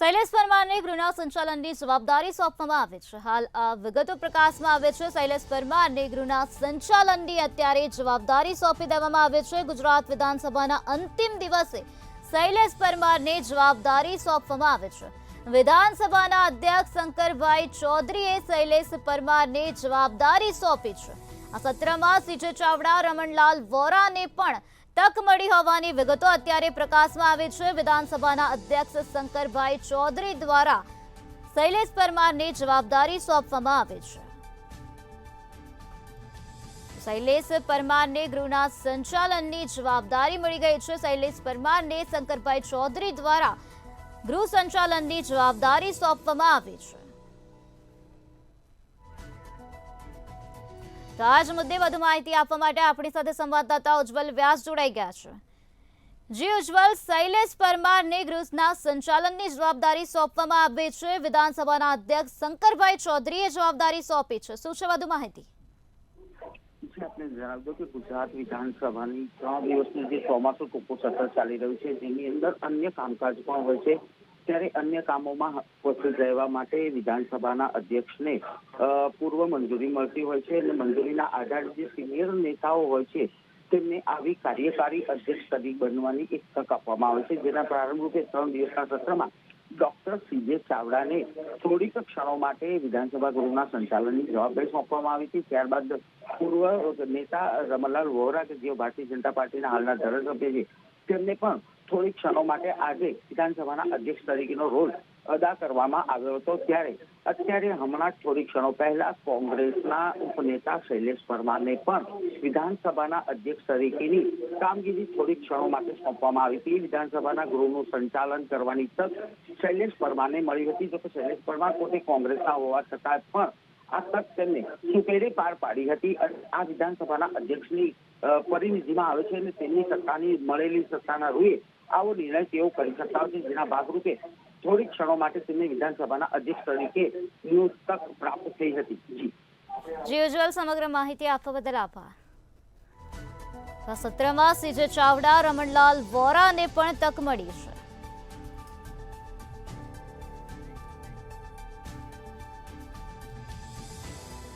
શૈલેષ પરમારને ગૃહના સંચાલનની જવાબદારી સોંપવામાં આવી છે। હાલ આ વિગતો પ્રકાશમાં આવે છે। શૈલેષ પરમારને ગૃહના સંચાલનની અત્યારે જવાબદારી સોંપી દેવામાં આવી છે। ગુજરાત વિધાનસભાના અંતિમ દિવસે શૈલેષ પરમારને જવાબદારી સોંપવામાં આવી છે। વિધાનસભાના અધ્યક્ષ શંકરભાઈ ચૌધરીએ શૈલેષ પરમારને જવાબદારી સોંપી છે। આ સત્રમાં સીજે ચાવડા, રમણલાલ વોરાને પણ તક મળી હોવાની વિગતો અત્યારે પ્રકાશમાં આવી છે। વિધાનસભાના અધ્યક્ષ શંકરભાઈ ચૌધરી દ્વારા શૈલેષ પરમારને જવાબદારી સોંપવામાં આવી છે। શૈલેષ પરમારને ગૃહના સંચાલનની જવાબદારી મળી ગઈ છે। શૈલેષ પરમારને શંકરભાઈ ચૌધરી દ્વારા ગૃહ સંચાલનની જવાબદારી સોંપવામાં આવી છે। તો આજ મુદ્દે વધુ માહિતી આપવા માટે આપણી સાથે સંવાદદાતા ઉજ્જવલ વ્યાસ જોડાઈ ગયા છે। જી ઉજ્જવલ, શૈલેષ પરમારને ગૃહના સંચાલનની જવાબદારી સોંપવામાં આવી છે। વિધાનસભાના અધ્યક્ષ શંકરભાઈ ચૌધરીએ જવાબદારી સોંપી છે। શું છે વધુ માહિતી? આપને જણાવી દો કે ગુજરાત વિધાનસભાની 3 દિવસનું જે ચોમાસું ટૂંકું સત્ર ચાલી રહ્યું છે, જેની અંદર અન્ય કામકાજ પણ હોય છે, ત્યારે અન્ય કામોમાં ઉપસ્થિત રહેવા માટે વિધાનસભાના અધ્યક્ષને પૂર્વ મંજૂરી મળતી હોય છે અને મંજૂરીના આધારે જે સિનિયર નેતાઓ હોય છે તેમને આવી કાર્યકારી અધ્યક્ષ તરીકે બનવાની એક તક આપવામાં આવે છે, જેના પ્રારંભરૂપે 3 દિવસના સત્રમાં ડોક્ટર સીજે ચાવડાને થોડીક ક્ષણો માટે વિધાનસભા ગૃહના સંચાલનની જવાબદારી સોંપવામાં આવી હતી। ત્યારબાદ પૂર્વ નેતા રમણલાલ વોરા, કે જેઓ ભારતીય જનતા પાર્ટીના હાલના ધારાસભ્ય છે, તેમને પણ થોડી ક્ષણો માટે આજે વિધાનસભાના અધ્યક્ષ તરીકેનો રોલ અદા કરવામાં આવ્યો હતો। ત્યારે અત્યારે હમણાં થોડી ક્ષણો પહેલા કોંગ્રેસના ઉપનેતા શૈલેષ પરમારને પણ વિધાનસભાના અધ્યક્ષ તરીકેની કામગીરી થોડી ક્ષણો માટે સોંપવામાં આવી હતી। વિધાનસભાના ગૃહનું સંચાલન કરવાની તક શૈલેષ પરમારને મળી હતી, જોકે શૈલેષ પરમાર પોતે કોંગ્રેસના હોવા છતાં પણ આ તક તેમને સુપેરે પાર પાડી હતી અને આ વિધાનસભાના અધ્યક્ષની પરિનિધિમાં આવે છે અને તેમની સત્તાની મળેલી સત્તાના રૂએ આવો નિર્ણય તેઓ કરી શકતા હોય છે, જેના ભાગરૂપે થોડી ક્ષણો માટે તેમને વિધાનસભાના અધ્યક્ષ તરીકે તક પ્રાપ્ત થઈ હતી। જી ઉજ્જવલ, સમગ્ર માહિતી આપવા બદલ આભાર। સત્રમાં સીજે ચાવડા, રમણલાલ વોરાને પણ તક મળી છે।